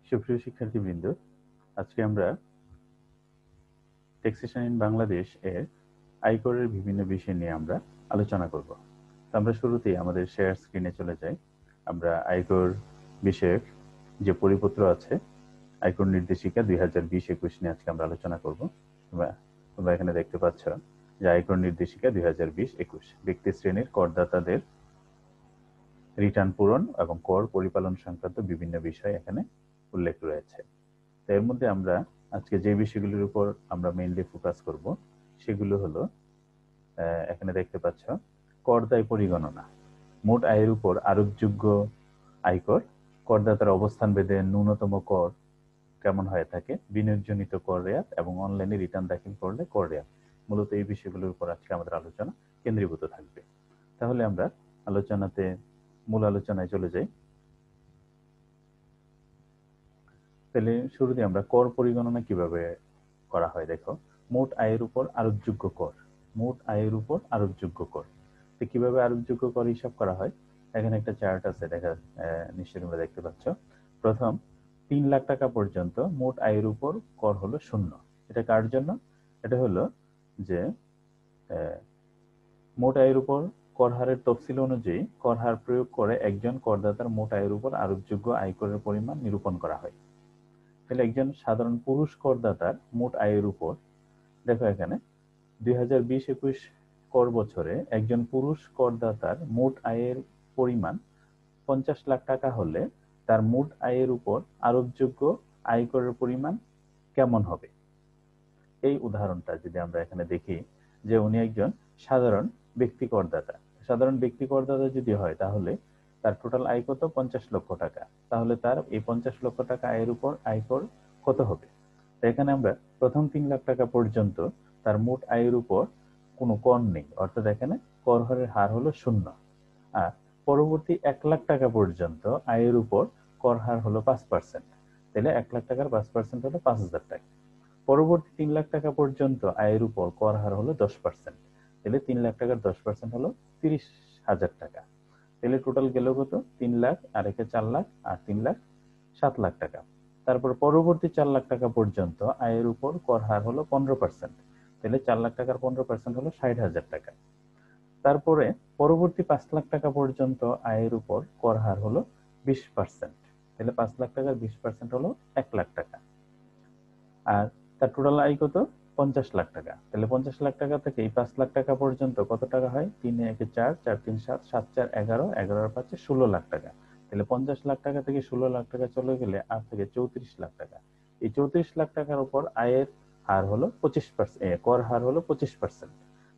সুপ্রিয় শিক্ষার্থীবৃন্দ, আজকে আমরা ট্যাক্সেশন ইন বাংলাদেশ এর আয়করের বিভিন্ন বিষয় নিয়ে আমরা আলোচনা করব। তো আমরা শুরুতেই আমাদের শেয়ার স্ক্রিনে চলে যাই। আমরা আয়কর বিষয়ক যে পরিপত্র আছে, আয়কর নির্দেশিকা 2020-21 নিয়ে আজকে আমরা আলোচনা করব। তোমরা এখানে দেখতে পাচ্ছ যে আয়কর নির্দেশিকা 2020-21 ব্যক্তি শ্রেণীর করদাতাদের রিটার্ন পূরণ এবং কর পরিপালন সংক্রান্ত বিভিন্ন বিষয় এখানে উল্লেখ রয়েছে। এর মধ্যে আমরা আজকে যে বিষয়গুলোর উপর আমরা মেইনলি ফোকাস করব সেগুলো হলো, এখানে দেখতে পাচ্ছ, কর দায় পরিগণনা, মোট আয়ের উপর আরোপযোগ্য আয়কর, করদাতার অবস্থান ভেদে ন্যূনতম কর কেমন হয়ে থাকে, বিনিয়োগজনিত কর রেয়াত এবং অনলাইনে রিটার্ন দাখিল করলে কর রেয়াত। মূলত এই বিষয়গুলোর উপর আজকে আমাদের আলোচনা কেন্দ্রীভূত থাকবে। তাহলে আমরা মূল আলোচনায় চলে যাই। তাহলে শুরুতে আমরা কর পরিগণনা কিভাবে করা হয় দেখো। মোট আয়ের উপর আরোপযোগ্য কর, মোট আয়ের উপর আরোপযোগ্য কর। তো কিভাবে আরোপযোগ্য কর হিসাব করা হয়, এখানে একটা চার্ট আছে, নিশ্চয়ই তোমরা দেখতে পাচ্ছ। প্রথম 3 লাখ টাকা পর্যন্ত মোট আয়ের উপর কর হলো 0। এটা কার জন্য? এটা হলো যে মোট আয়ের উপর কর হারের তফসিল অনুযায়ী কর হার প্রয়োগ করে একজন করদাতার মোট আয়ের উপর আরোপযোগ্য আয়করের পরিমাণ নিরূপণ করা হয়। তাহলে একজন সাধারণ পুরুষ করদাতার মোট আয়ের উপর, দেখো এখানে 2020-21 কর বছরে একজন পুরুষ করদাতার মোট আয়ের পরিমাণ 50 লাখ টাকা হলে তার মোট আয়ের উপর আরোপযোগ্য আয়করের পরিমাণ কেমন হবে? এই উদাহরণটা যদি আমরা এখানে দেখি, যে উনি একজন সাধারণ ব্যক্তি করদাতা। সাধারণ ব্যক্তি করদাতা যদি হয় তাহলে তার টোটাল আয় কত? 50 লক্ষ টাকা। তাহলে তার এই 50 লক্ষ টাকা আয়ের উপর আয়কর কত হবে? এখানে আমরা প্রথম 3 লাখ টাকা পর্যন্ত তার মোট আয়ের উপর কোনো কর নেই, অর্থাৎ এখানে কর হারের হার হলো 0। আর পরবর্তী 1 লাখ টাকা পর্যন্ত আয়ের উপর কর হার হলো 5%। তাহলে 1 লাখ টাকার 5% হলো 5,000 টাকা। পরবর্তী 3 লাখ টাকা পর্যন্ত আয়ের উপর কর হার হলো 10%। তাহলে 3 লাখ টাকার 10% হলো 30,000 টাকা। তাহলে টোটাল গেল কত? 3 লাখ, আর একে 4 লাখ, আর 3 লাখ 7 লাখ টাকা। তারপর পরবর্তী 4 লাখ টাকা পর্যন্ত আয়ের উপর কর হার হলো 15%। তাহলে 4 লাখ টাকার 15% হলো 60,000 টাকা। তারপরে পরবর্তী 5 লাখ টাকা পর্যন্ত আয়ের উপর কর হার হলো 20%। তাহলে 5 লাখ টাকার 20% হলো 1 লাখ টাকা। আর তার টোটাল আয় কত? 50 লাখ টাকা। তাহলে 50 লাখ টাকা থেকে এই 5 লাখ টাকা পর্যন্ত কত টাকা হয়? 3 এ 1 4, 4 3 7, 7 4 11, 11 আর 5 16 লাখ টাকা। তাহলে 50 লাখ টাকা থেকে 16 লাখ টাকা চলে গেলে আর থেকে 34 লাখ টাকা। এই 34 লাখ টাকার উপর আয়ের হার হলো 25%, কর হার হলো 25%।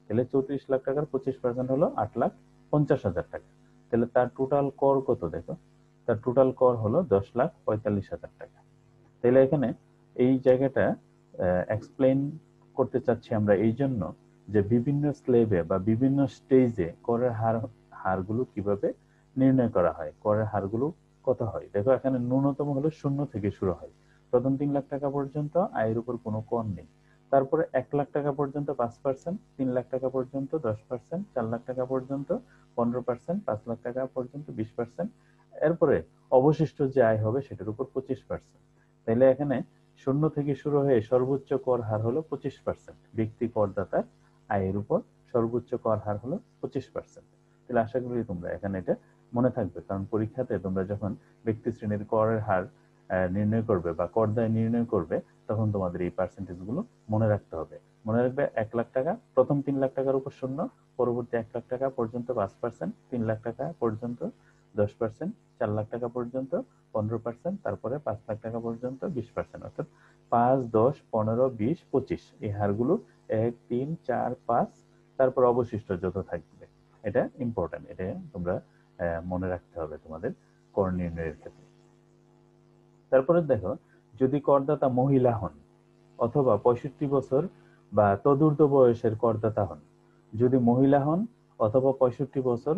তাহলে 34 লাখ টাকার 25% হলো 8,50,000 টাকা। তাহলে তার টোটাল কর কত দেখো? তার টোটাল কর হলো 10,45,000 টাকা। তাহলে এখানে এই জায়গাটা এক্সপ্লেইন করতে চাচ্ছি আমরা এই জন্য, যে বিভিন্ন স্লেবে বা বিভিন্ন স্টেজে করের হারগুলো কিভাবে নির্ণয় করা হয়, করের হারগুলো কত হয়। দেখো এখানে ন্যূনতম হলো 0 থেকে শুরু হয়। প্রথম 3 লাখ টাকা পর্যন্ত আয়ের উপর কোনো কর নেই। তারপরে 1 লাখ টাকা পর্যন্ত 5%, 3 লাখ টাকা পর্যন্ত 10%, 4 লাখ টাকা পর্যন্ত 15%, 5 লাখ টাকা পর্যন্ত 20%। এরপরে অবশিষ্ট যে আয় হবে সেটার উপর 25%। তাহলে এখানে 0 থেকে শুরু হয়ে সর্বোচ্চ কর হার হলো 25%। ব্যক্তি করদাতার আয়ের উপর সর্বোচ্চ কর হার হলো 25%। তাহলে আশা করি তোমরা এখানে এটা মনে থাকবে, কারণ পরীক্ষাতে তোমরা যখন ব্যক্তি শ্রেণীর করের হার নির্ণয় করবে বা কর দায় নির্ণয় করবে, তখন তোমাদের এই পার্সেন্টেজ গুলো মনে রাখতে হবে। মনে রাখবে 1 লাখ টাকা, প্রথম 3 লাখ টাকার উপর 0, পরবর্তী 1 লাখ টাকা পর্যন্ত 5%, 3 লাখ টাকা পর্যন্ত 10%, 4 লাখ টাকা পর্যন্ত 15%, তারপরে 5 লাখ টাকা পর্যন্ত 20%। অর্থাৎ 5, 10, 15, 20, 25 এই হারগুলো 1, 3, 4, 5, তারপর অবশিষ্ট যত থাকবে। এটা ইম্পর্টেন্ট, এটা তোমরা মনে রাখতে হবে তোমাদের কর নির্ণয়ের ক্ষেত্রে। তারপরে দেখো, যদি করদাতা মহিলা হন অথবা 65 বছর বা তদূর্ধ্ব বয়সের করদাতা হন, যদি মহিলা হন অথবা 65 বছর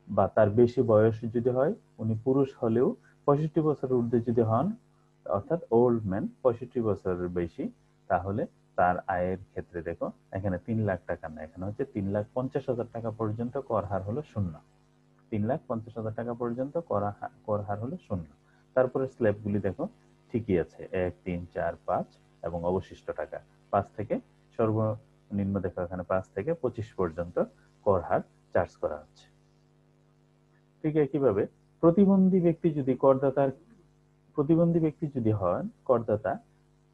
বা তার বেশি বয়স যদি হয়, উনি পুরুষ হলেও 65 বছরের ঊর্ধ্বে যদি হন, অর্থাৎ ওল্ড ম্যান 65 বছরের বেশি, তাহলে তার আয়ের ক্ষেত্রে দেখো এখানে 3 লাখ টাকা না, এখানে হচ্ছে 3,50,000 টাকা পর্যন্ত কর হার হলো 0। 3,50,000 টাকা পর্যন্ত কর হার হলো 0। তারপরে স্ল্যাবগুলি দেখো ঠিকই আছে, 1, 3, 4, 5 এবং অবশিষ্ট টাকা 5 থেকে সর্বনিম্ন দেখো এখানে 5 থেকে 25 পর্যন্ত কর হার চার্জ করা হচ্ছে। ঠিক একইভাবে প্রতিবন্ধী ব্যক্তি যদি হন করদাতা,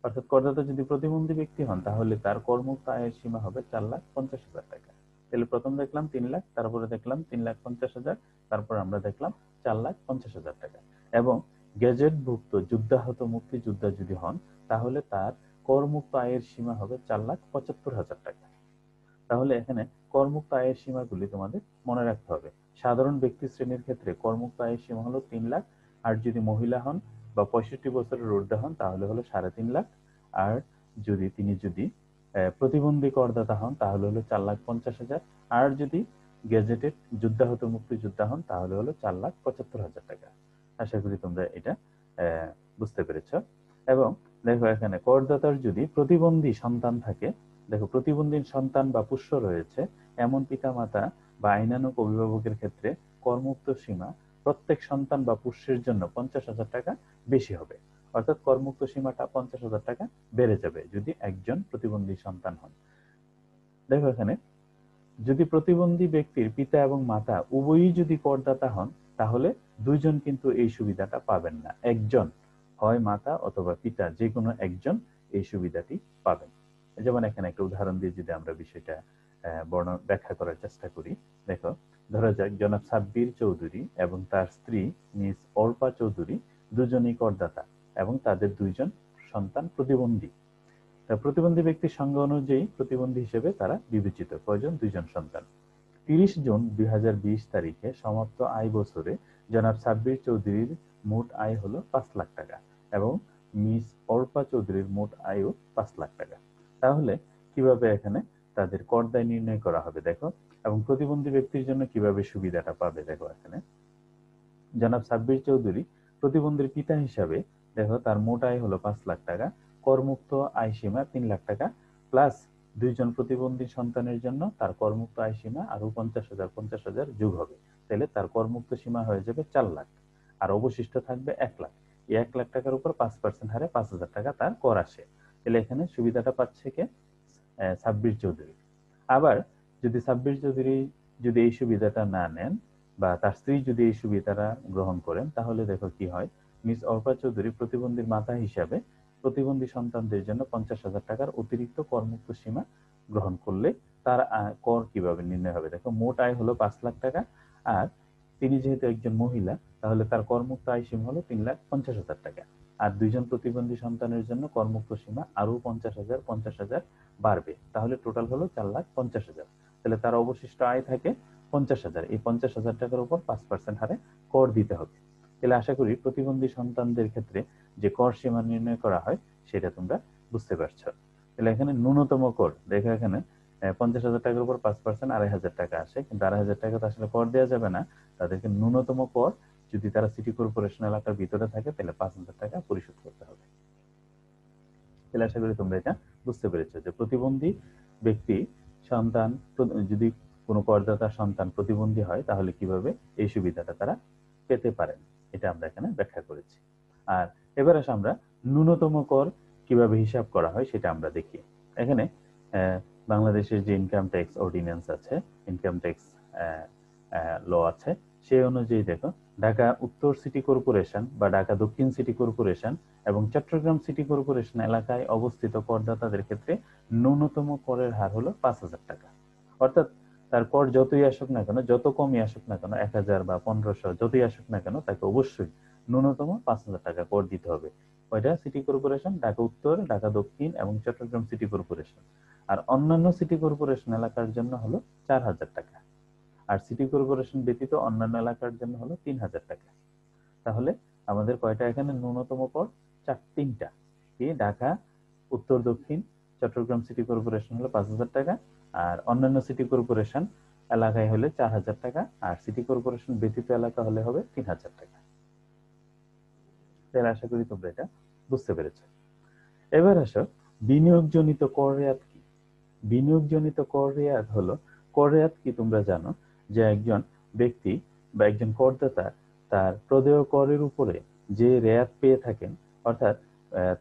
অর্থাৎ করদাতা যদি প্রতিবন্ধী ব্যক্তি হন, তাহলে তার করমুক্ত আয়ের সীমা হবে 4,50,000 টাকা। তাহলে প্রথম দেখলাম 3 লাখ, তারপরে দেখলাম 3,50,000, তারপর আমরা দেখলাম 4,50,000 টাকা। এবং গেজেটভুক্ত যুদ্ধাহত মুক্তিযোদ্ধা যদি হন, তাহলে তার করমুক্ত আয়ের সীমা হবে 4,75,000 টাকা। তাহলে এখানে করমুক্ত আয়ের সীমাগুলি তোমাদের মনে রাখতে হবে। সাধারণ ব্যক্তি শ্রেণীর ক্ষেত্রে করমুক্ত আয়ের সীমা হলো 3 লাখ, আর যদি মহিলা হন বা 65 বছরের ঊর্ধ্বে হন তাহলে হলো 3.5 লাখ, আর তিনি যদি প্রতিবন্ধী করদাতা হন তাহলে হলো 4,50,000, আর যদি গেজেটেড যুদ্ধাহত মুক্তিযোদ্ধা হন তাহলে হলো 4,75,000 টাকা। আশা করি তোমরা এটা বুঝতে পেরেছ। এবং দেখো এখানে করদাতার যদি প্রতিবন্ধী সন্তান থাকে, দেখো প্রতিবন্ধী সন্তান বা পোষ্য রয়েছে এমন পিতামাতা বা আইনানুগ অভিভাবকের ক্ষেত্রে করমুক্ত সীমা প্রত্যেক সন্তান বা পোষ্যের জন্য 50,000 টাকা বেশি হবে। অর্থাৎ করমুক্ত সীমাটা 50,000 টাকা বেড়ে যাবে যদি একজন প্রতিবন্ধী সন্তান হন। দেখো এখানে যদি প্রতিবন্ধী ব্যক্তির পিতা এবং মাতা উভয়ই যদি করদাতা হন, তাহলে দুইজন কিন্তু এই সুবিধাটা পাবেন না। একজন, হয় মাতা অথবা পিতা, যে কোনো একজন এই সুবিধাটি পাবেন। যেমন এখানে একটা উদাহরণ দিয়ে যদি আমরা বিষয়টা ব্যাখ্যা করার চেষ্টা করি। দেখো, ধরা যাক জনাব সাব্বির চৌধুরী এবং তার স্ত্রী মিস অর্পা চৌধুরী দুজনই করদাতা এবং তাদের দুইজন সন্তান প্রতিবন্ধী। প্রতিবন্ধী ব্যক্তির সংজ্ঞা অনুযায়ী প্রতিবন্ধী হিসেবে তারা বিবেচিত। কয়জন? দুইজন সন্তান। 30 জুন 2020 তারিখে সমাপ্ত আয় বছরে জনাব সাব্বির চৌধুরীর মোট আয় হলো 5 লাখ টাকা এবং মিস অর্পা চৌধুরীর মোট আয়ও 5 লাখ টাকা। তাহলে কিভাবে এখানে তাদের কর দায় নির্ণয় করা হবে দেখো, এবং প্রতিবন্ধী ব্যক্তির জন্য কিভাবে সুবিধাটা পাবে দেখো। এখানে জনাব সাব্বির চৌধুরী প্রতিবন্ধীর পিতা হিসাবে দেখো তার মোট আয় হলো 5 লাখ টাকা, করমুক্ত আয় সীমা 3 লাখ টাকা, প্লাস দুইজন প্রতিবন্ধী সন্তানের জন্য তার করমুক্ত আয় সীমা আরো 50,000 যোগ হবে। তাহলে তার করমুক্ত সীমা হয়ে যাবে 4 লাখ, আর অবশিষ্ট থাকবে 1 লাখ। এই 1 লাখ টাকার উপর 5% হারে 5,000 টাকা তার কর আসে। তাহলে এখানে সুবিধাটা পাচ্ছে কে? সাব্বির চৌধুরী। আবার যদি সাব্বির চৌধুরী যদি এই সুবিধাটা না নেন বা তার স্ত্রী যদি এই সুবিধাটা গ্রহণ করেন, তাহলে দেখো কি হয়। মিস অর্পা চৌধুরী প্রতিবন্ধীর মাতা হিসাবে প্রতিবন্ধী সন্তানদের জন্য 50,000 টাকার অতিরিক্ত করমুক্ত সীমা গ্রহণ করলে তার কর কিভাবে নির্ণয় হবে দেখো। মোট আয় হলো 5 লাখ টাকা, আর তিনি যেহেতু একজন মহিলা, তাহলে তার করমুক্ত আয় সীমা হলো 3,50,000 টাকা। আর দুইজন প্রতিবন্ধী সন্তানের জন্য করমুক্ত সীমা আরো 50,000 বাড়বে, তাহলে টোটাল হলো 4,50,000। তাহলে তার অবশিষ্ট আয় থাকে 50,000। এই 50,000 টাকার উপর 5% হারে কর দিতে হবে। তাহলে আশা করি প্রতিবন্ধী সন্তানদের ক্ষেত্রে যে কর সীমা নির্ণয় করা হয় সেটা তোমরা বুঝতে পারছো। তাহলে এখানে ন্যূনতম কর দেখো, এখানে 50,000 টাকার উপর 5% 2,500 টাকা আসে, কিন্তু 2,500 টাকা তো আসলে কর দেওয়া যাবে না। তাদেরকে ন্যূনতম কর যদি তারা সিটি কর্পোরেশন এলাকার ভিতরে থাকে তাহলে 5,000 টাকা পরিশোধ করতে হবে। তাহলে আশা করি তোমরা এটা বুঝতে পেরেছো যে প্রতিবন্ধী ব্যক্তি সন্তান যদি কোনো করদাতার সন্তান প্রতিবন্ধী হয় তাহলে কিভাবে এই সুবিধাটা তারা পেতে পারেন, এটা আমরা এখানে ব্যাখ্যা করেছি। আর এবার আসে আমরা ন্যূনতম কর কিভাবে হিসাব করা হয় সেটা আমরা দেখি। এখানে বাংলাদেশের যে ইনকাম ট্যাক্স অর্ডিন্যান্স আছে, ইনকাম ট্যাক্স ল আছে, সেই অনুযায়ী দেখো ঢাকা উত্তর সিটি কর্পোরেশন বা ঢাকা দক্ষিণ সিটি কর্পোরেশন এবং চট্টগ্রাম সিটি কর্পোরেশন এলাকায় অবস্থিত করদাতাদের ক্ষেত্রে ন্যূনতম করের হার হলো 5,000 টাকা। অর্থাৎ তার কর যতই আসুক না কেন, যত কমই আসুক না কেন, 1,000 বা 1,500 যতই আসুক না কেন, তাকে অবশ্যই ন্যূনতম 5,000 টাকা কর দিতে হবে। ওইটা সিটি কর্পোরেশন, ঢাকা উত্তর, ঢাকা দক্ষিণ এবং চট্টগ্রাম সিটি কর্পোরেশন। আর অন্যান্য সিটি কর্পোরেশন এলাকার জন্য হলো 4,000 টাকা, আর সিটি কর্পোরেশন ব্যতীত অন্যান্য এলাকার জন্য হলো 3,000 টাকা। তাহলে আমাদের কয়টা এখানে ন্যূনতম কর? তিনটা। কি? ঢাকা উত্তর দক্ষিণ চট্টগ্রাম সিটি কর্পোরেশন হলো 5,000 টাকা, আর অন্যান্য সিটি কর্পোরেশন এলাকায় হলে 4,000 টাকা, আর সিটি কর্পোরেশন ব্যতীত এলাকা হলে হবে 3,000 টাকা। তাহলে আশা করি তোমরা এটা বুঝতে পেরেছো। এবার আসো বিনিয়োগজনিত কর রেয়াত কি। বিনিয়োগজনিত কর রেয়াত হলো, কর রেয়াত কি তোমরা জানো যে একজন ব্যক্তি বা একজন করদাতা তার প্রদেয় করের উপরে যে রেয়াত পেয়ে থাকেন, অর্থাৎ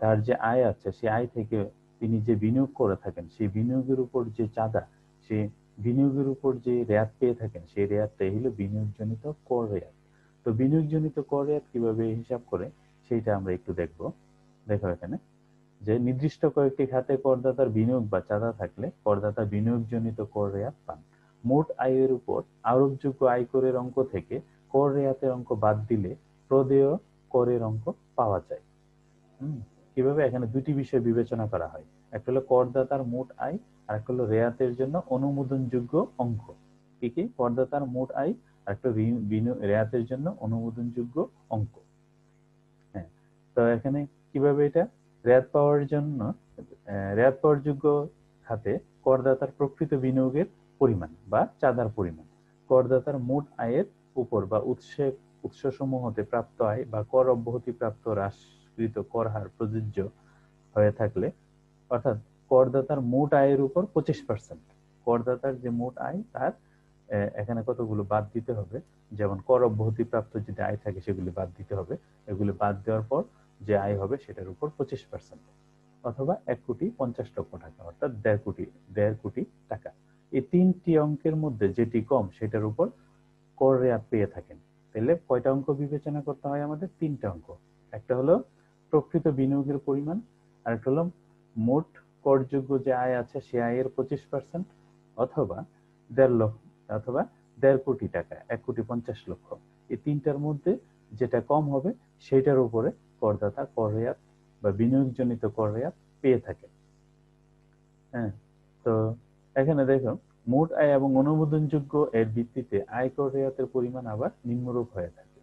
তার যে আয় আছে সেই আয় থেকে তিনি যে বিনিয়োগ করে থাকেন সেই বিনিয়োগের উপর যে চাঁদা, সেই বিনিয়োগের উপর যে রেয়াত পেয়ে থাকেন সেই রেয়াতটাই হলো বিনিয়োগজনিত কর রেয়াত। তো বিনিয়োগজনিত কর রেয়াত কিভাবে হিসাব করে সেইটা আমরা একটু দেখবো। দেখো এখানে যে নির্দিষ্ট কয়েকটি খাতে করদাতার বিনিয়োগ বা চাঁদা থাকলে করদাতা বিনিয়োগজনিত কর রেয়াত পান। মোট আয়ের উপর আরোপযোগ্য আয়করের অঙ্ক থেকে কর রেয়াতের অঙ্ক বাদ দিলে প্রদেয় করের অঙ্ক পাওয়া যায়। কিভাবে? এখানে দুটি বিষয় বিবেচনা করা হয়, একটা হলো করদাতার মোট আয় আর একটা হলো রেয়াতের জন্য অনুমোদনযোগ্য অঙ্ক। কি কি? করদাতার মোট আয় আর একটা রেয়াতের জন্য অনুমোদনযোগ্য অঙ্ক। হ্যাঁ, তো এখানে কিভাবে এটা? রেয়াত পাওয়ার জন্য রেয়াত পাওয়ার যোগ্য খাতে করদাতার প্রকৃত বিনিয়োগের পরিমাণ বা চাঁদার পরিমাণ করদাতার মোট আয়ের উপর বা উৎসসমূহ হতে প্রাপ্ত আয় বা কর অব্যাহতি প্রাপ্ত হ্রাসকৃত কর হার প্রযোজ্য হয়ে থাকলে, অর্থাৎ করদাতার মোট আয়ের উপর 25%, করদাতার যে মোট আয় তার এখানে কতগুলো বাদ দিতে হবে, যেমন কর অব্যাহতি প্রাপ্ত যদি আয় থাকে সেগুলি বাদ দিতে হবে। এগুলি বাদ দেওয়ার পর যে আয় হবে সেটার উপর 25%, অথবা 1,50,00,000 টাকা, অর্থাৎ 1.5 কোটি টাকা। এই তিনটি অঙ্কের মধ্যে যেটি কম সেটার উপর কর রেয়াত পেয়ে থাকেন। তাহলে কয়টা অঙ্ক বিবেচনা করতে হয় আমাদের? তিনটা অঙ্ক। একটা হলো প্রকৃত বিনিয়োগের পরিমাণ, আর একটা হলো মোট করযোগ্য যে আয় আছে সে আয়ের 25%, অথবা 1.5 লক্ষ, অথবা 1.5 কোটি টাকা, 1,50,00,000। এই তিনটার মধ্যে যেটা কম হবে সেটার উপরে করদাতা কর রেয়াত বা বিনিয়োগজনিত কর রেয়াত পেয়ে থাকে। হ্যাঁ, তো এখানে দেখো মোট আয় এবং অনুমোদনযোগ্য এর ভিত্তিতে আয়কর রেয়াতের পরিমাণ আবার নিম্নরূপ হয়ে থাকে।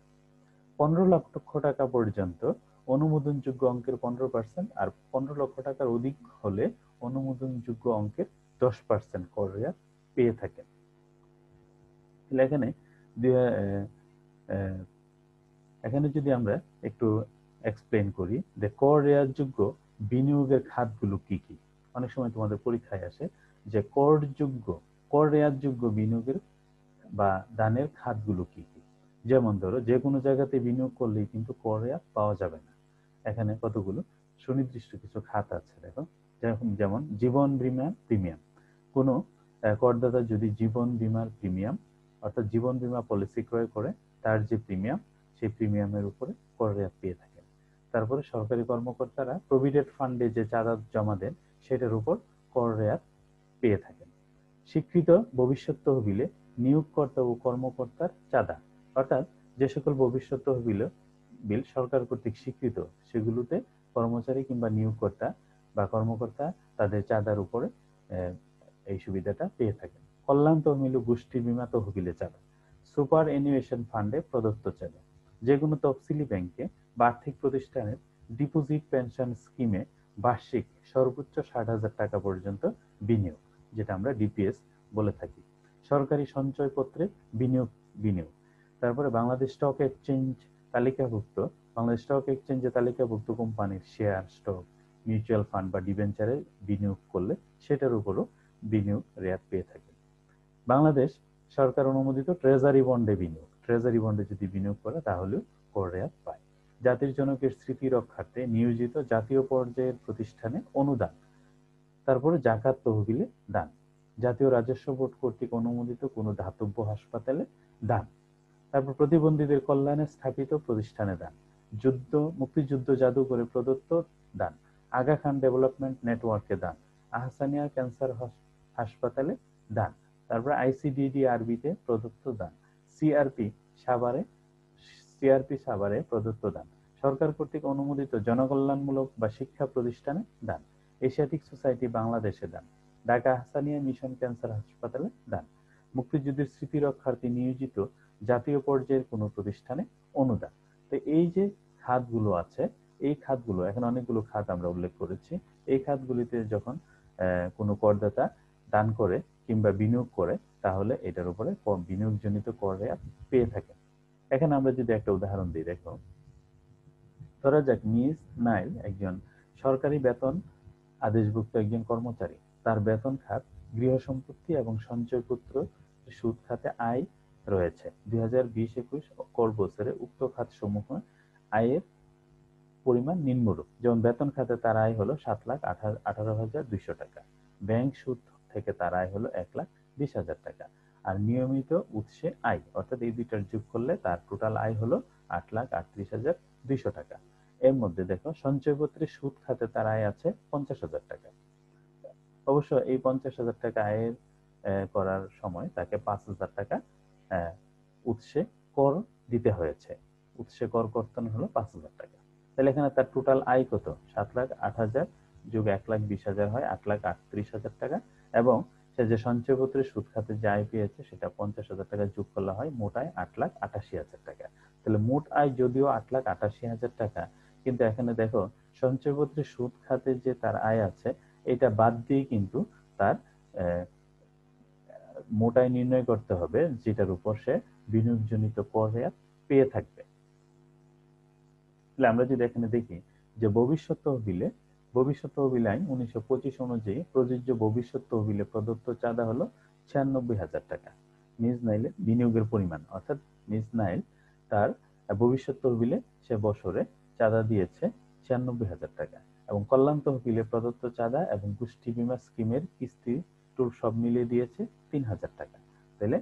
15 লক্ষ টাকা পর্যন্ত অনুমোদনযোগ্য অঙ্কের 15%, আর 15 লক্ষ টাকার অধিক হলে অনুমোদনযোগ্য অঙ্কের 10% কর রেয়াত পেয়ে থাকেন। এখানে এখানে যদি আমরা একটু এক্সপ্লেন করি যে কর রেয়াতযোগ্য বিনিয়োগের খাতগুলো কি কি। অনেক সময় তোমাদের পরীক্ষায় আসে যে কর রেয়াতযোগ্য বিনিয়োগের বা দানের খাতগুলো কি কি। যেমন ধরো যে কোনো জায়গাতে বিনিয়োগ করলেই কিন্তু কর রেয়াত পাওয়া যাবে না। এখানে কতগুলো সুনির্দিষ্ট কিছু খাত আছে দেখো। যেমন জীবন বীমা প্রিমিয়াম। কোনো করদাতা যদি জীবন বীমার প্রিমিয়াম, অর্থাৎ জীবন বীমা পলিসি ক্রয় করে তার যে প্রিমিয়াম সেই প্রিমিয়ামের উপরে কর রেয়াত পেয়ে থাকেন। তারপরে সরকারি কর্মকর্তারা প্রভিডেন্ট ফান্ডে যে চাঁদা জমা দেন সেটার উপর কর রেয়াত পেয়ে থাকেন। স্বীকৃত ভবিষ্যৎ তহবিলে নিয়োগকর্তা ও কর্মকর্তার চাঁদা, অর্থাৎ যে সকল ভবিষ্যৎ তহবিল সরকার কর্তৃক স্বীকৃত সেগুলোতে কর্মচারী কিংবা নিয়োগকর্তা বা কর্মকর্তা তাদের চাঁদার উপরে এই সুবিধাটা পেয়ে থাকেন। কল্যাণ তহবিল ও গোষ্ঠী বীমা তহবিলে চাঁদা, সুপার অ্যানুয়েশন ফান্ডে প্রদত্ত চাঁদা, যে কোনো তফসিলি ব্যাংকে বা আর্থিক প্রতিষ্ঠানের ডিপোজিট পেনশন স্কিমে বার্ষিক সর্বোচ্চ 60,000 টাকা পর্যন্ত বিনিয়োগ, যেটা আমরা ডিপিএস বলে থাকি। সরকারি সঞ্চয়পত্রে বিনিয়োগ। তারপরে বাংলাদেশ স্টক এক্সচেঞ্জ তালিকাভুক্ত বাংলাদেশ স্টক এক্সচেঞ্জে তালিকাভুক্ত কোম্পানির শেয়ার, স্টক, মিউচুয়াল ফান্ড বা ডিবেঞ্চারে বিনিয়োগ করলে সেটার উপরও বিনিয়োগ রেয়াত পেয়ে থাকে। বাংলাদেশ সরকার অনুমোদিত ট্রেজারি বন্ডে বিনিয়োগ, ট্রেজারি বন্ডে যদি বিনিয়োগ করে তাহলেও কর রেয়াত পায়। জাতির জনকের স্মৃতি রক্ষার্থে নিয়োজিত জাতীয় পর্যায়ের প্রতিষ্ঠানে অনুদান, তারপরে জাকাত তহবিলে দান, জাতীয় রাজস্ব বোর্ড কর্তৃক অনুমোদিত কোনো ধাতব্য হাসপাতালে দান, তারপর প্রতিবন্ধীদের কল্যাণে স্থাপিত প্রতিষ্ঠানে দান, মুক্তিযুদ্ধ জাদুঘরে প্রদত্ত দান, আগা খান ডেভেলপমেন্ট নেটওয়ার্কে দান, আহসানিয়া ক্যান্সার হাসপাতালে দান, তারপর আইসিডিডিআরবিতে প্রদত্ত দান, সিআরপি সাভারে প্রদত্ত দান, সরকার কর্তৃক অনুমোদিত জনকল্যাণমূলক বা শিক্ষা প্রতিষ্ঠানে দান, এশিয়াটিক সোসাইটি বাংলাদেশে দান, ঢাকা আহসানিয়া মিশন ক্যান্সার হাসপাতালে দান, মুক্তিযুদ্ধের স্মৃতি রক্ষার্থে নিয়োজিত জাতীয় পর্যায়ের কোনো প্রতিষ্ঠানে অনুদান। তো এই যে খাতগুলো আছে, এই খাতগুলো এখানে অনেকগুলো খাত আমরা উল্লেখ করেছি। এই খাতগুলিতে যখন কোনো করদাতা দান করে কিংবা বিনিয়োগ করে তাহলে এটার উপরে বিনিয়োগজনিত কর রেয়াত পেয়ে থাকে। এখানে আমরা যদি একটা উদাহরণ দিই, দেখো ধরা যাক মিস নাইল একজন সরকারি বেতন আদেশভুক্ত একজন কর্মচারী। তার বেতন খাত, গৃহ সম্পত্তি এবং সঞ্চয়পত্র সুদ খাতে আয় রয়েছে। 2020-21 কর বছরে উক্ত খাত সমূহ আয়ের পরিমাণ নিম্নরূপ। যেমন বেতন খাতে তার আয় হলো 7,18,200 টাকা, ব্যাংক সুদ থেকে তার আয় হলো 1,20,000 টাকা, আর নিয়মিত উৎসে আয় অর্থাৎ এই দুইটার যোগ করলে তার টোটাল আয় হলো 8,38,200 টাকা। এর মধ্যে দেখো সঞ্চয়পত্রে সুদ খাতে তার আয় আছে 50,000 টাকা। অবশ্য এই 50,000 টাকা আয়ের করার সময় তাকে 5,000 টাকা উৎসে কর দিতে হয়েছে। উৎসে কর কর্তন হলো 5,000 টাকা। তাহলে এখানে তার টোটাল আয় কত? 7,08,000 যোগ 1,20,000 হয় 8,38,000 টাকা, এবং সে যে সঞ্চয়পত্রে সুদ খাতে যে আয় পেয়েছে সেটা 50,000 টাকা যোগ করলে হয় মোট আয় 8,88,000 টাকা। তাহলে মোট আয় যদিও 8,88,000 টাকা, কিন্তু এখানে দেখো সঞ্চয়পত্রে সুদ খাতে যে তার আয় আছে এটা বাদ দিয়ে কিন্তু তার মোট আয় নির্ণয় করতে হবে, যেটার উপর সে বিনিয়োগজনিত কর রেয়াত পেয়ে থাকবে। তাহলে আমরা যদি এখানে দেখি যে ভবিষ্যৎ তহবিল আইন 1925 অনুযায়ী প্রযোজ্য ভবিষ্যৎ তহবিলে প্রদত্ত চাঁদা হলো 96,000 টাকা। নিজ নাইলে বিনিয়োগের পরিমাণ অর্থাৎ নিজ নাইল তার ভবিষ্যৎ তহবিলে সে বছরে চাঁদা দিয়েছে 96,000 টাকা, এবং কল্যাণ তহবিলে প্রদত্ত চাঁদা এবং গোষ্ঠী বীমা স্কিমের কিস্তি টুর সব মিলিয়ে দিয়েছে 3,000 টাকা। তাহলে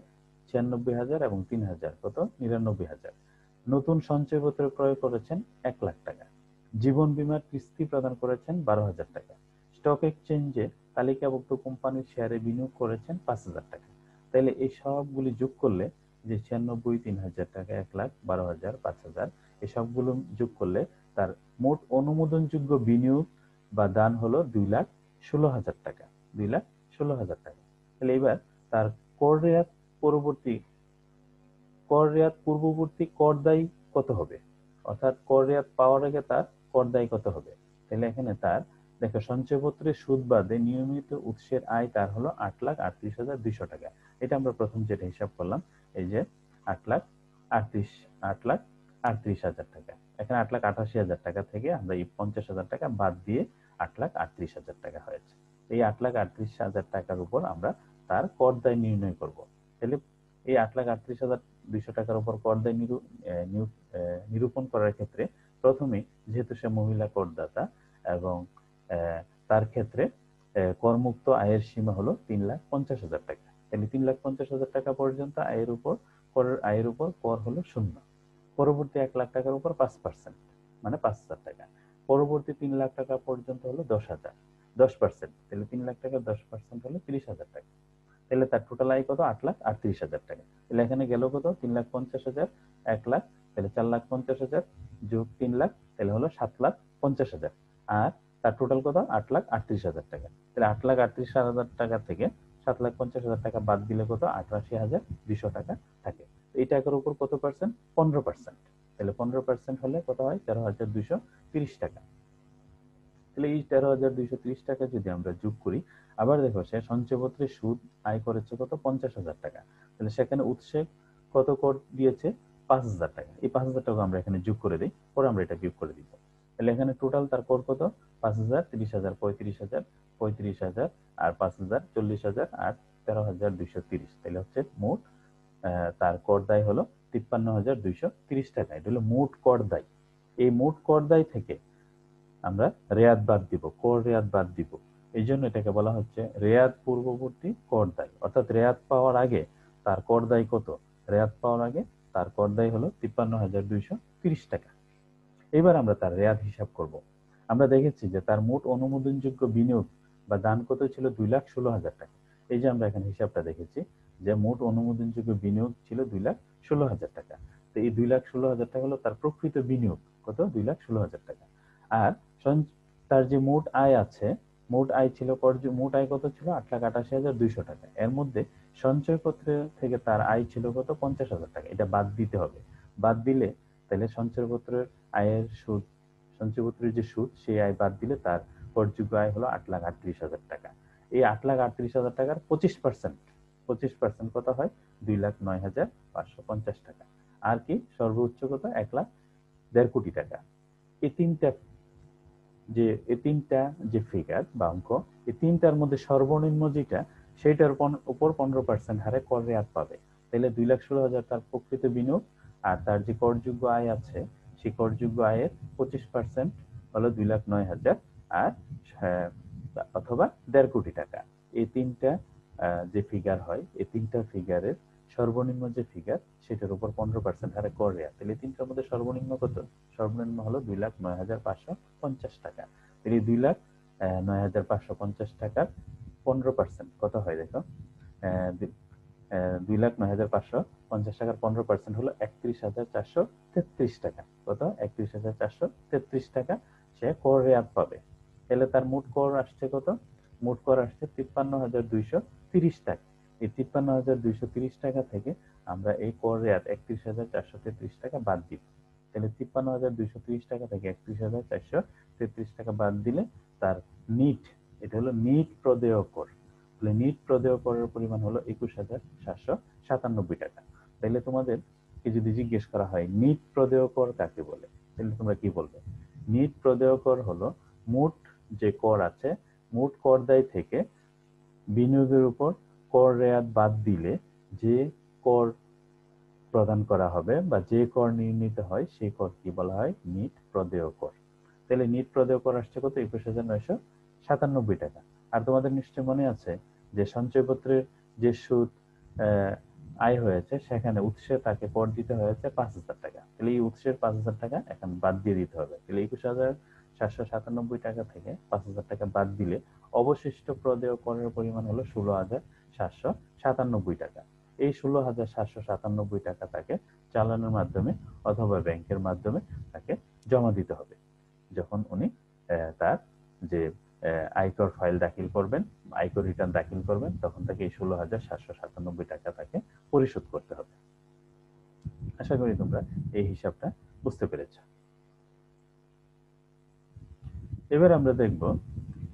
96,000 এবং 3,000 কত? 99,000। নতুন সঞ্চয়পত্র ক্রয় করেছেন 1,00,000 টাকা। জীবন বীমার কিস্তি প্রদান করেছেন 12,000 টাকা। স্টক এক্সচেঞ্জে তালিকাভুক্ত কোম্পানির শেয়ারে বিনিয়োগ করেছেন 5,000 টাকা। তাহলে এই সবগুলি যোগ করলে যে 96, 3,000 টাকা, 1,00,000, 12,000, 5,000 এই সবগুলো যোগ করলে তার মোট অনুমোদনযোগ্য বিনিয়োগ বা দান হলো 2,16,000 টাকা। 2,16,000 টাকা। তাহলে এবার তার কর রেয়াত পূর্ববর্তী করদায়ী কত হবে, অর্থাৎ কর রেয়াত পাওয়ার আগে তার করদায়ী কত হবে? তাহলে এখানে তার দেখো সঞ্চয়পত্রের সুদ বাদে নিয়মিত উৎসের আয় তার হলো 8,38,200 টাকা। এটা আমরা প্রথম যেটা হিসাব করলাম, এই যে 8,38,000 টাকা। এখানে 8,88,000 টাকা থেকে আমরা এই 50,000 টাকা বাদ দিয়ে 8,38,000 টাকা হয়েছে। এই 8,38,000 টাকার উপর আমরা তার করদায় নির্ণয় করব। তাহলে এই 8,38,200 টাকার উপর করদায় নিরূপণ করার ক্ষেত্রে প্রথমে যেহেতু সে মহিলা করদাতা এবং তার ক্ষেত্রে করমুক্ত আয়ের সীমা হলো 3,50,000 টাকা। তাহলে 3,50,000 টাকা পর্যন্ত আয়ের উপর কর হলো 0। পরবর্তী 1,00,000 টাকার উপর 5%, মানে 5,000 টাকা। পরবর্তী 3,00,000 টাকা পর্যন্ত হলো 10%। তাহলে 3,00,000 টাকা 10% হলো 30,000 টাকা। তাহলে তার টোটাল আয় কত? 8,38,000 টাকা। তাহলে এখানে গেল কত? 3,50,000, 1,00,000, তাহলে 4,50,000 যোগ 3,00,000 তাহলে হলো 7,50,000, আর তার টোটাল কত? 8,38,000 টাকা। তাহলে 8,38,000 টাকা থেকে 7,50,000 টাকা বাদ দিলে কত? 88,200 টাকা থাকে। এই টাকার উপর কত পার্সেন্ট? 15%। তাহলে 15% হলে কত হয়? 13,230 টাকা। তাহলে এই 13,230 টাকা যদি আমরা যোগ করি, আবার দেখো সে সঞ্চয়পত্রে সুদ আয় করেছে কত? 50,000 টাকা। তাহলে সেখানে উৎসে কত কর দিয়েছে? 5,000 টাকা। এই 5,000 টাকা আমরা এখানে যোগ করে দিই, পরে আমরা এটা বিয়োগ করে দিব। তাহলে এখানে টোটাল তার কর কত? 5,000, 30,000, 35,000, 35,000 আর 5,000, 40,000 আর 13,230। তাহলে হচ্ছে মোট তার কর দায় হলো 53,230 টাকা। এটা হলো মোট কর দায়। এই মোট কর দায় থেকে আমরা রেয়াত বাদ দিব, কর রেয়াত বাদ দিব। এই জন্য এটাকে বলা হচ্ছে রেয়াত পূর্ববর্তী কর দায়। অর্থাৎ রেয়াত পাওয়ার আগে তার কর দায় কত? রেয়াত পাওয়ার আগে তার কর দায় হলো 53,230 টাকা। এবার আমরা তার রেয়াত হিসাব করব। আমরা দেখেছি যে তার মোট অনুমোদনযোগ্য বিনিয়োগ বা দান কত ছিল? 2,16,000 টাকা। এই যে আমরা এখানে হিসাবটা দেখেছি যে মোট অনুমোদনযোগ্য বিনিয়োগ ছিল 2,16,000 টাকা। তো এই 2,16,000 টাকা হলো তার প্রকৃত বিনিয়োগ। কত? 2,16,000 টাকা। আর তার যে মোট আয় আছে, মোট আয় কত ছিল? 8,88,200 টাকা। এর মধ্যে সঞ্চয়পত্র থেকে তার আয় ছিল কত? 50,000 টাকা। এটা বাদ দিতে হবে। বাদ দিলে তাহলে সঞ্চয়পত্রের যে সুদ সেই আয় বাদ দিলে তার করযোগ্য আয় হলো 8,38,000 টাকা। এই 8,38,000 টাকার 25% কত হয়? 2,09,550 টাকা। আর কি সর্বোচ্চ কত? 1,01,50 কোটি টাকা। এই তিনটা যে ফিগার বা অঙ্ক, এই তিনটার মধ্যে সর্বনিম্ন যেটা সেটার উপর 15% হারে কর রেয়াত পাবে। তাহলে 2,16,000 তার প্রকৃত বিনিয়োগ, আর তার যে করযোগ্য আয় আছে সেই করযোগ্য আয়ের 25% হলো 2,09,000 আর অথবা 1.5 কোটি টাকা। এই তিনটা যে ফিগার হয়, এই তিনটা ফিগারের সর্বনিম্ন যে ফিগার সেটার উপর 15% হারে কর রেয়াত। তাহলে তিনটার মধ্যে সর্বনিম্ন কত? সর্বনিম্ন হলো 2,09,550 টাকা। তাহলে 2,09,550 টাকার 15% কত হয় দেখো? 2,09,550 টাকার 15% হলো 31,433 টাকা। কত? 31,433 টাকা সে কর রেয়াত পাবে। তাহলে তার মোট কর আসছে কত? মোট কর আসছে 53,230 টাকা। এই 53,230 টাকা থেকে আমরা এই কর রেয়াত 31,433 টাকা বাদ দিব। তাহলে 53,230 টাকা থেকে 31,433 টাকা বাদ দিলে তার নিট, এটা হলো নিট প্রদেয় কর। তাহলে নিট প্রদেয় করের পরিমাণ হলো 21,797 টাকা। তাহলে তোমাদেরকে যদি জিজ্ঞেস করা হয় নিট প্রদেয় কর কাকে বলে, তাহলে তোমরা কি বলবে? নিট প্রদেয় কর হলো মোট যে কর আছে, মোট কর দায় থেকে বিনিয়োগের উপর কর রেয়াত বাদ দিলে যে কর প্রদান করা হবে বা যে কর নির্ণীত হয় সেই কর কি বলা হয়? নিট প্রদেয় কর। তাহলে নিট প্রদেয় কর আসছে কত? 21,997 টাকা। আর তোমাদের নিশ্চয় মনে আছে যে সঞ্চয়পত্রের যে সুদ আয় হয়েছে সেখানে উৎসে তাকে কর দিতে হয়েছে 5,000 টাকা। তাহলে এই উৎসের 5,000 টাকা এখন বাদ দিয়ে দিতে হবে। তাহলে 21,797 টাকা থেকে 5,000 টাকা বাদ দিলে অবশিষ্ট প্রদেয় করের পরিমাণ হলো 16,797 টাকা। এই 16,797 টাকা তাকে চালানের মাধ্যমে অথবা ব্যাংকের মাধ্যমে তাকে জমা দিতে হবে। যখন উনি তার যে আয়কর ফাইল দাখিল করবেন, আয়কর রিটার্ন দাখিল করবেন, তখন তাকে এই 16,797 টাকা তাকে পরিশোধ করতে হবে। আশা করি তোমরা এই হিসাবটা বুঝতে পেরেছ। এবার আমরা দেখব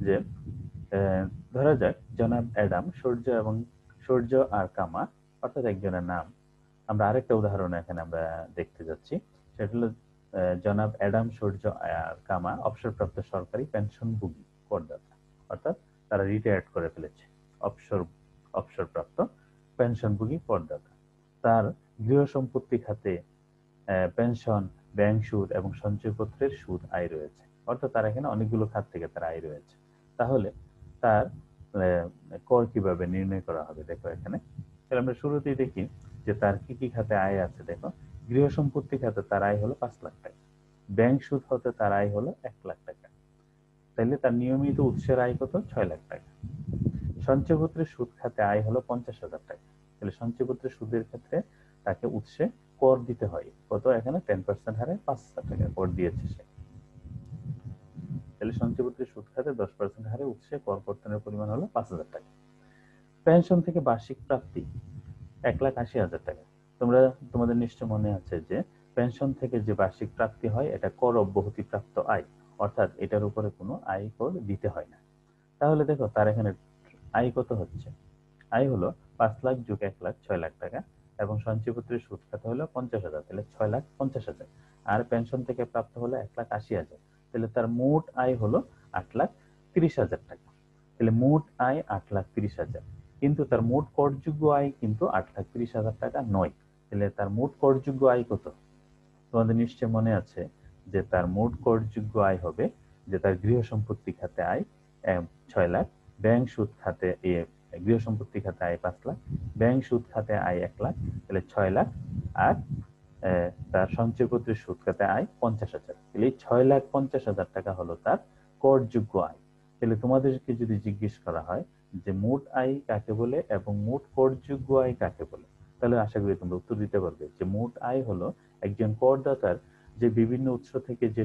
যে ধরা যাক জনাব অ্যাডাম, সূর্য আর কামা অর্থাৎ একজনের নাম। আমরা আরেকটা উদাহরণ এখানে আমরা দেখতে যাচ্ছি, সেটা হলো জনাব অ্যাডাম, সূর্য আর কামা অবসরপ্রাপ্ত সরকারি পেনশনভোগী করদাতা, অর্থাৎ তারা রিটায়ার্ড করে ফেলেছে, অবসরপ্রাপ্ত পেনশনভোগী করদাতা। তার গৃহ সম্পত্তি খাতে পেনশন, ব্যাংক সুদ এবং সঞ্চয়পত্রের সুদ আয় রয়েছে, অর্থাৎ তার এখানে অনেকগুলো খাত থেকে তার আয় রয়েছে। তাহলে তার কর কিভাবে নির্ণয় করা হবে? দেখো এখানে তাহলে আমরা শুরুতেই দেখি যে তার কি কি খাতে আয় আছে। দেখো, গৃহ সম্পত্তি খাতে তার আয় হলো 5 লাখ টাকা, ব্যাংক সুদ হতে তার আয় হলো 1 লাখ টাকা, তাইলে তার নিয়মিত উৎসের আয় কত? 6 লাখ টাকা। সঞ্চয়পত্রের সুদ খাতে আয় হলো 50,000 টাকা। তাহলে সঞ্চয়পত্রের সুদের ক্ষেত্রে তাকে উৎসে কর দিতে হয় কত? এখানে 10% হারে 5,000 টাকা কর দিয়েছে সে। তাহলে সঞ্চয়পত্রের সুদ খাতে 10% হারে উৎসে কর কর্তনের পরিমাণ হলো 5,000 টাকা। পেনশন থেকে বার্ষিক প্রাপ্তি 1,80,000 টাকা। তোমাদের নিশ্চয় মনে আছে যে পেনশন থেকে যে বার্ষিক প্রাপ্তি হয় এটা কর অব্যাহতি প্রাপ্ত আয়, অর্থাৎ এটার উপরে কোনো আয় কর দিতে হয় না। তাহলে দেখো তার এখানে আয় কত হচ্ছে? আয় হলো 5 লাখ যোগ 1 লাখ 6 লাখ টাকা, এবং সঞ্চয়পত্রের সুদ খাতে হলো 50,000, তাহলে 6,50,000, আর পেনশন থেকে প্রাপ্ত হলো 1,80,000, তাহলে তার মোট আয় হলো 8,30,000 টাকা। তাহলে মোট আয় 8,30,000, কিন্তু তার মোট করযোগ্য আয় কিন্তু 8,30,000 টাকা নয়। তাহলে তার মোট করযোগ্য আয় কত? তোমাদের নিশ্চয় মনে আছে যে তার মোট করযোগ্য আয় হবে যে তার গৃহ সম্পত্তি খাতে আয় 6 লাখ, ব্যাংক সুদ খাতে গৃহ সম্পত্তি খাতে আয় 5 লাখ, ব্যাংক সুদ খাতে আয় 1 লাখ, তাহলে 6 লাখ, আর তার সঞ্চয়পত্রের সুদ খাতে আয় 50,000। তাহলে এই 6,50,000 টাকা হলো তার করযোগ্য আয়। তাহলে তোমাদেরকে যদি জিজ্ঞেস করা হয় যে মোট আয় কাকে বলে এবং মোট করযোগ্য আয় কাকে বলে, তাহলে আশা করি তোমরা উত্তর দিতে পারবে যে মোট আয় হলো একজন করদাতার যে বিভিন্ন উৎস থেকে যে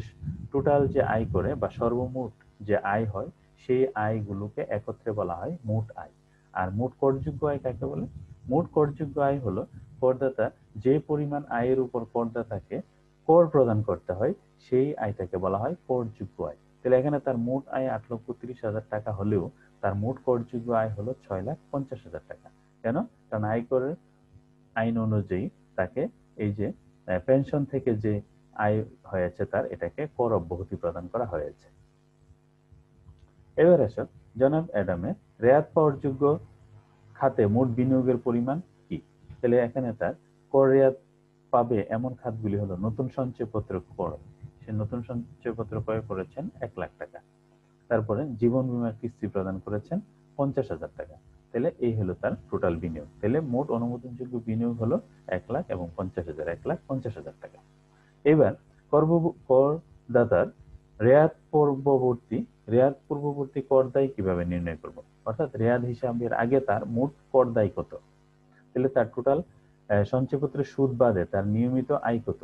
টোটাল যে আয় করে বা সর্বমোট যে আয় হয় সেই আয়গুলোকে একত্রে বলা হয় মোট আয়। আর মোট করযোগ্য আয় কাকে বলে? মোট করযোগ্য আয় হলো করদাতা যে পরিমাণ আয়ের উপর করদাতাকে কর প্রদান করতে হয় সেই আয়টাকে বলা হয় করযোগ্য আয়। তাহলে এখানে তার মোট আয় 8,30,000 টাকা হলেও তার মোট করযোগ্য আয় হলো 6,50,000 টাকা। কেন? কারণ আয়করের আইন অনুযায়ী তাকে এই যে পেনশন থেকে যে আয় হয়েছে তার এটাকে কর অব্যাহতি প্রদান করা হয়েছে। এবার আসো জনাব অ্যাডামের রেয়াত পাওয়ার যোগ্য খাতে মোট বিনিয়োগের পরিমাণ কি? তাহলে এখানে তার কর রেয়াত পাবে এমন খাতগুলি হলো নতুন সঞ্চয়পত্র ক্রয়, সে নতুন সঞ্চয়পত্র ক্রয় করেছেন 1,00,000 টাকা, তারপরে জীবন বীমার কিস্তি প্রদান করেছেন 50,000 টাকা। তাহলে এই হলো তার টোটাল বিনিয়োগ। তাহলে মোট অনুমোদনযোগ্য বিনিয়োগ হলো 1,00,000 এবং 50,000, 1,50,000 টাকা। এবার করদাতার রেয়াত পূর্ববর্তী কর দায় কিভাবে নির্ণয় করব? অর্থাৎ রেয়াত হিসাবের আগে তার মোট কর দায় কত, তাহলে তার টোটাল সঞ্চয়পত্রের সুদ বাদে তার নিয়মিত আয় কত।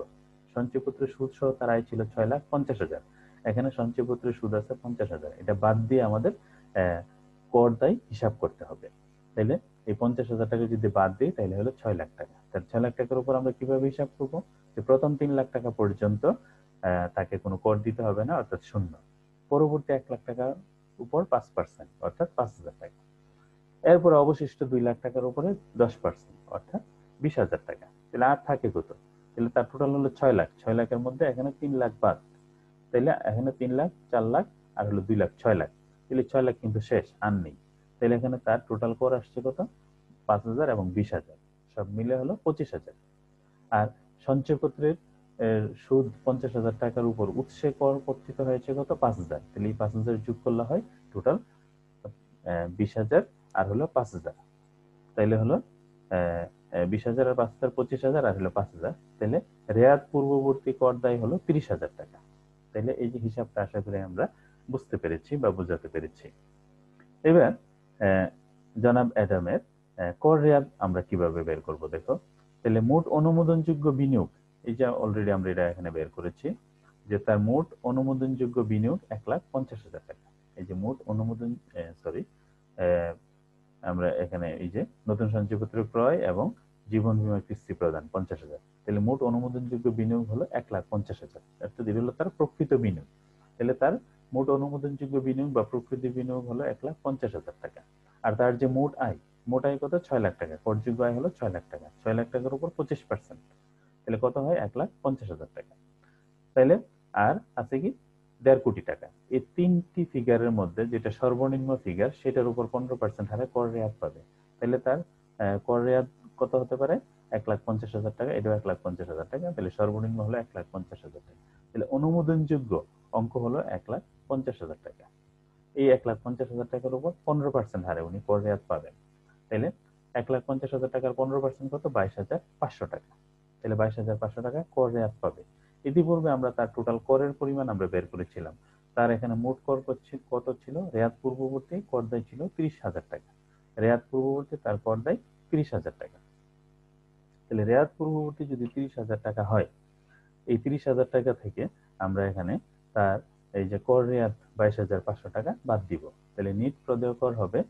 সঞ্চয়পত্রের সুদ সহ তার আয় ছিল 6,50,000, এখানে সঞ্চয়পত্রের সুদ আছে 50,000, এটা বাদ দিয়ে আমাদের কর দায় হিসাব করতে হবে। তাহলে এই 50,000 টাকা যদি বাদ দিই তাহলে হলো 6,00,000 টাকা। তার 6,00,000 টাকার উপর আমরা কিভাবে হিসাব করব? যে প্রথম 3,00,000 টাকা পর্যন্ত তাকে কোনো কর দিতে হবে না, অর্থাৎ শূন্য। পরবর্তী 1,00,000 টাকার উপর 5%, অর্থাৎ 5,000 টাকা। এরপরে অবশিষ্ট 2,00,000 টাকার উপরে 10%, অর্থাৎ 20,000 টাকা। তাহলে আর থাকে কত? তাহলে তার টোটাল হলো 6,00,000। 6,00,000 মধ্যে এখানে 3,00,000 বাদ, তাহলে এখানে 3,00,000, 4,00,000 আর হলো 2,00,000, 6,00,000। তাহলে 6,00,000 কিন্তু শেষ, আর নেই। তাহলে এখানে তার টোটাল কর আসছে কত? 5,000 এবং 20,000, সব মিলে হলো 25,000। আর সঞ্চয়পত্রের সুদ 50,000 টাকার উপর উৎসে কর কর্তৃত হয়েছে কত? 5,000। তাহলে এই 5,000 যোগ করলে হয় টোটাল 20,000 আর হলো 5,000। তাইলে হলো 20,000 আর 5,000, 25,000 আর হলো 5,000। তাহলে রেয়াত পূর্ববর্তী কর দায় হলো 30,000 টাকা। তাহলে এই যে হিসাবটা আশা করি আমরা বুঝতে পেরেছি বা বোঝাতে পেরেছি। এবার জনাব অ্যাডামের কর রেয়াত আমরা কিভাবে বের করব দেখো। তাহলে মোট অনুমোদনযোগ্য বিনিয়োগ, এই যে অলরেডি আমরা এটা এখানে বের করেছি যে তার মোট অনুমোদনযোগ্য বিনিয়োগ 1,50,000 টাকা। এই যে মোট অনুমোদন, সরি, আমরা এখানে এই যে নতুন সঞ্চয়পত্র ক্রয় এবং জীবন বীমা কিস্তি প্রদান 50,000, তাহলে মোট অনুমোদনযোগ্য বিনিয়োগ হলো 1,50,000, অর্থাৎ এটা হলো তার প্রকৃত বিনিয়োগ। তাহলে তার মোট অনুমোদনযোগ্য বিনিয়োগ বা প্রকৃত বিনিয়োগ হলো 1,50,000 টাকা। আর তার যে মোট আয় কত? 6,00,000 টাকা। করযোগ্য আয় হলো 6,00,000 টাকা। 6,00,000 টাকার উপর 25%, তাহলে কত হয়? 1,50,000 টাকা। তাহলে আর আছে কি? 1.5 কোটি টাকা। এই তিনটি ফিগারের মধ্যে যেটা সর্বনিম্ন ফিগার সেটার উপর 15% হারে কর রেয়াত পাবে। তাহলে তার কর রেয়াত কত হতে পারে? 1,50,000 টাকা, এটাও 1,50,000 টাকা। তাহলে সর্বনিম্ন হলো 1,50,000 টাকা। তাহলে অনুমোদনযোগ্য অঙ্ক হলো 1,50,000 টাকা। এই 1,50,000 টাকার উপর 15% হারে উনি কর রেয়াত পাবেন। তাহলে 1,50,000 টাকার 15% কত? 22,500 টাকা। তাহলে 22,500 টাকা কর রেয়াত পাবে। ইতিপূর্বে আমরা তার টোটাল করের পরিমাণ আমরা বের করেছিলাম। তার এখানে মোট কর কত ছিল? রেয়াত পূর্ববর্তী কর দায় ছিল 30,000 টাকা। রেয়াত পূর্ববর্তী তার কর দায় 30,000 টাকা। তাহলে রেয়াত পূর্ববর্তী যদি 30,000 টাকা হয়, এই 30,000 টাকা থেকে আমরা এখানে তার এই যে কর রেয়াত 22,500 টাকা বাদ দিব। তাহলে নিট প্রদেয় কর হবে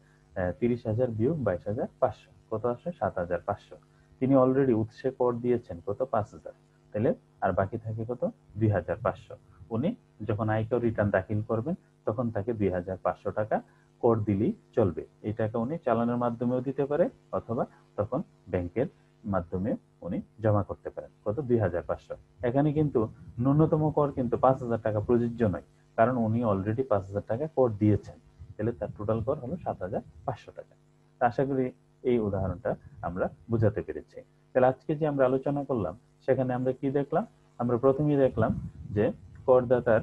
30,000 বিয়োগ 22,500, কত আসে? 7,500। তিনি অলরেডি উৎসে কর দিয়েছেন কত? 5,000। তাহলে আর বাকি থাকে কত? 2,500। উনি যখন আয়কর রিটার্ন দাখিল করবেন তখন তাকে 2,500 টাকা কর দিলেই চলবে। এই টাকা উনি চালানের মাধ্যমেও দিতে পারে অথবা তখন ব্যাংকের মাধ্যমে উনি জমা করতে পারেন। কত? 2,500। এখানে কিন্তু ন্যূনতম কর কিন্তু 5,000 টাকা প্রযোজ্য নয়, কারণ উনি অলরেডি 5,000 টাকা কর দিয়েছেন। তাহলে তার টোটাল কর হলো 7,500 টাকা। আশা করি এই উদাহরণটা আমরা বুঝাতে পেরেছি। তাহলে আজকে যে আমরা আলোচনা করলাম সেখানে আমরা কি দেখলাম? আমরা প্রথমেই দেখলাম যে করদাতার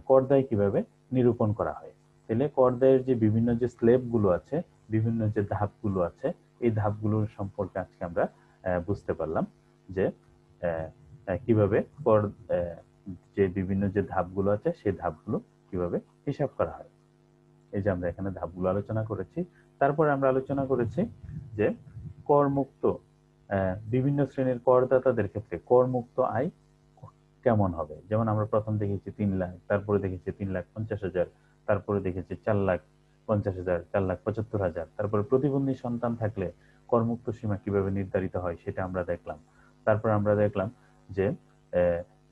কর দায় কিভাবে নিরূপণ করা হয়। তাহলে কর দায়ের যে বিভিন্ন যে স্ল্যাব গুলো আছে, বিভিন্ন যে ধাপগুলো আছে, এই ধাপগুলোর সম্পর্কে আজকে আমরা বুঝতে পারলাম যে কিভাবে কর যে বিভিন্ন যে ধাপগুলো আছে সেই ধাপগুলো কিভাবে হিসাব করা হয়। এই যে আমরা এখানে ধাপগুলো আলোচনা করেছি। তারপরে আমরা আলোচনা করেছি যে করমুক্ত বিভিন্ন শ্রেণীর করদাতাদের ক্ষেত্রে করমুক্ত আয় কেমন হবে। যেমন আমরা প্রথম দেখেছি 3,00,000, তারপরে দেখেছি 3,50,000, তারপরে দেখেছি 4,50,000, 4,75,000। তারপরে প্রতিবন্ধী সন্তান থাকলে করমুক্ত সীমা কিভাবে নির্ধারিত হয় সেটা আমরা দেখলাম। তারপর আমরা দেখলাম যে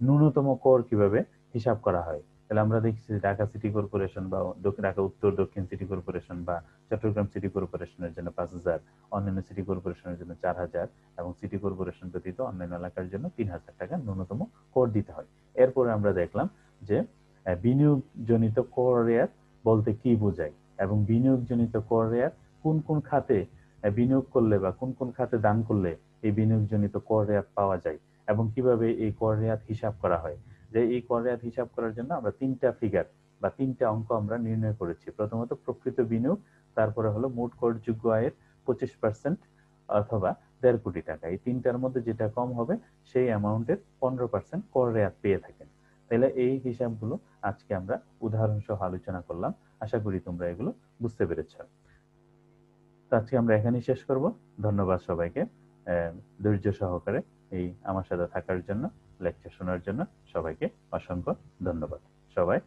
ন্যূনতম কর কিভাবে হিসাব করা হয়। তাহলে আমরা দেখছি ঢাকা সিটি কর্পোরেশন বা ঢাকা উত্তর দক্ষিণ সিটি কর্পোরেশন বা চট্টগ্রাম সিটি কর্পোরেশনের জন্য 5,000, অন্যান্য সিটি কর্পোরেশনের জন্য 4,000 এবং সিটি কর্পোরেশন ব্যতীত অন্যান্য এলাকার জন্য 3,000 টাকা ন্যূনতম কর দিতে হয়। এরপরে আমরা দেখলাম যে বিনিয়োগজনিত কর রেয়াত বলতে কি বোঝায় এবং বিনিয়োগজনিত কর রেয়াত কোন কোন খাতে বিনিয়োগ করলে বা কোন কোন খাতে দান করলে এই বিনিয়োগজনিত কর রেয়াত পাওয়া যায় এবং কিভাবে এই কর রেয়াত হিসাব করা হয়। যে এই কর রেয়াত হিসাব করার জন্য আমরা 3টা ফিগার বা 3টা অঙ্ক আমরা নির্ণয় করেছি। প্রথমত প্রকৃত বিনিয়োগ, তারপরে হলো মোট করযোগ্য আয়ের 25% অথবা 1.5 কোটি টাকা। এই 3টার মধ্যে যেটা কম হবে সেই অ্যামাউন্টের 15% কর রেয়াত পেয়ে থাকেন। তাহলে এই হিসাবগুলো আজকে আমরা উদাহরণ সহ আলোচনা করলাম। আশা করি তোমরা এগুলো বুঝতে পেরেছ। তো আজকে আমরা এখানেই শেষ করব। ধন্যবাদ সবাইকে ধৈর্য সহকারে এই আমার সাথে থাকার জন্য, লেকচার শোনার জন্য। সবাইকে অসংখ্য ধন্যবাদ। সবাই